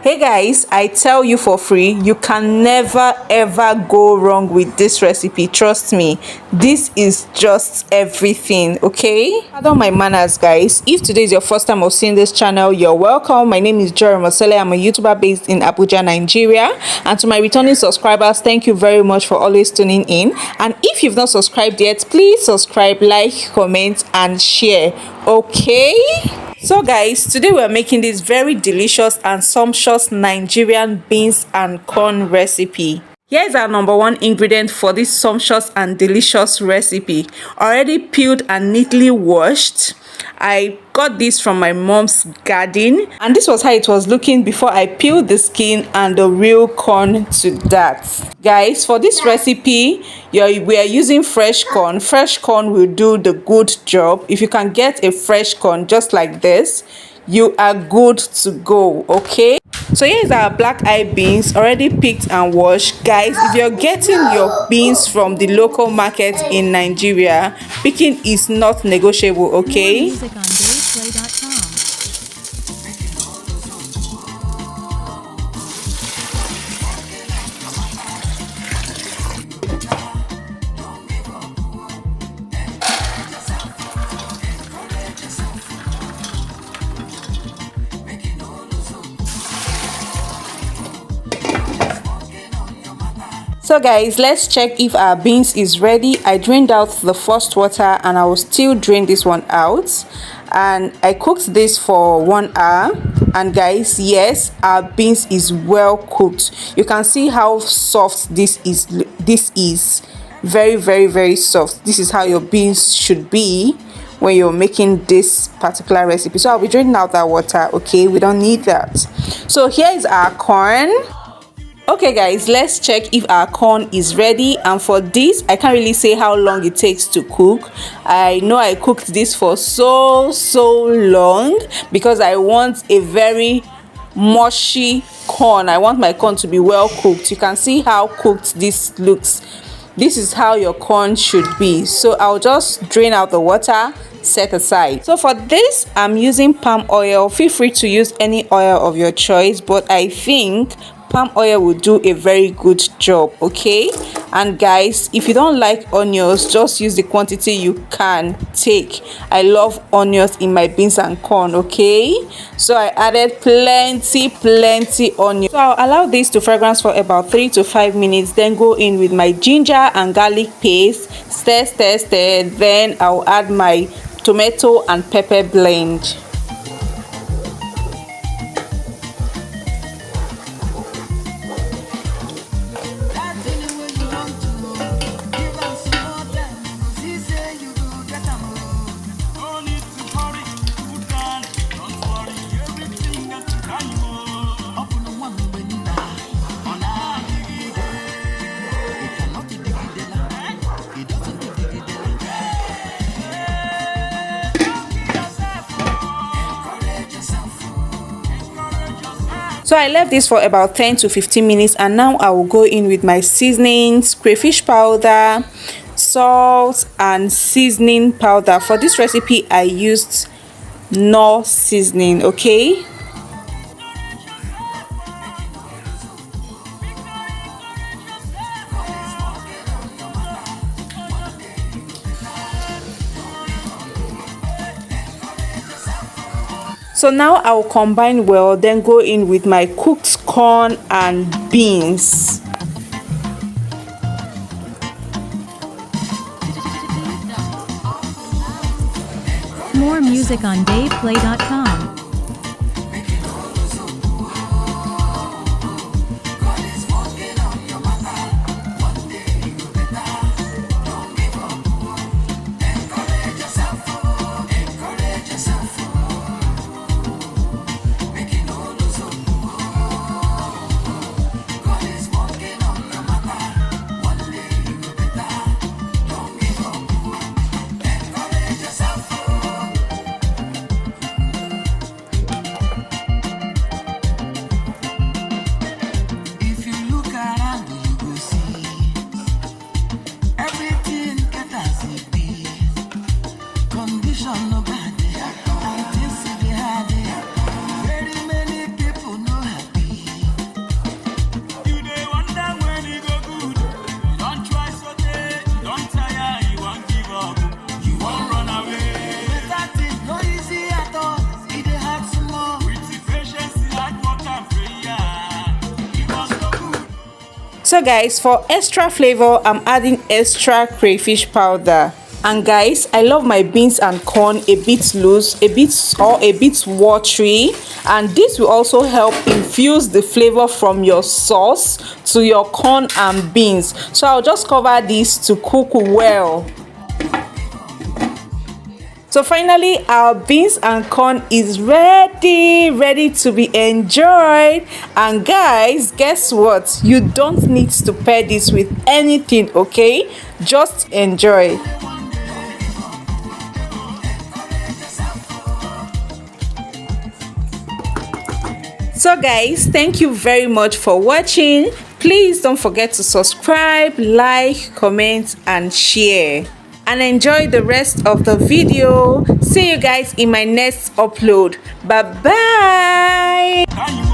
Hey guys, I tell you for free, you can never ever go wrong with this recipe. Trust me, this is just everything. Okay, pardon my manners guys. If today is your first time of seeing this channel, you're welcome. My name is Jory Mosele. I'm a YouTuber based in Abuja, Nigeria. And to my returning subscribers, thank you very much for always tuning in. And if you've not subscribed yet, please subscribe, like, comment and share. Okay, so guys, today we're making this very delicious and sumptuous Nigerian beans and corn recipe. Here is our number one ingredient for this sumptuous and delicious recipe. Already peeled and neatly washed. I got this from my mom's garden, and this was how it was looking before I peeled the skin and the real corn to that. Guys, for this recipe we are using fresh corn. Fresh corn will do the good job. If you can get a fresh corn just like this, you are good to go. Okay, so here is our black eye beans, already picked and washed. Guys, if you're getting your beans from the local market in Nigeria, picking is not negotiable. Okay, so guys, let's check if our beans is ready. I drained out the first water and I will still drain this one out, and I cooked this for 1 hour. And guys, yes, our beans is well cooked. You can see how soft this is. This is very soft. This is how your beans should be when you're making this particular recipe. So I'll be draining out that water. Okay, we don't need that. So here is our corn. Okay guys, let's check if our corn is ready. And for this, I can't really say how long it takes to cook. I know I cooked this for so long because I want a very mushy corn. I want my corn to be well cooked. You can see how cooked this looks. This is how your corn should be. So I'll just drain out the water, set aside. So for this, I'm using palm oil. Feel free to use any oil of your choice, but I think palm oil will do a very good job. Okay, and guys, if you don't like onions, just use the quantity you can take. I love onions in my beans and corn. Okay, so I added plenty onion. So I'll allow this to fragrance for about 3 to 5 minutes, then go in with my ginger and garlic paste, stir, then I'll add my tomato and pepper blend. So I left this for about 10 to 15 minutes, and now I will go in with my seasonings, crayfish powder, salt and seasoning powder. For this recipe I used no seasoning. Okay, so now I will combine well, then go in with my cooked corn and beans. More music on DavePlay.com. So guys, for extra flavor, I'm adding extra crayfish powder. And guys, I love my beans and corn a bit loose, a bit watery, and this will also help infuse the flavor from your sauce to your corn and beans. So I'll just cover this to cook well. So finally, our beans and corn is ready to be enjoyed. And guys, guess what? You don't need to pair this with anything, okay? Just enjoy. So guys, thank you very much for watching. Please don't forget to subscribe, like, comment and share. And enjoy the rest of the video. See you guys in my next upload. Bye bye.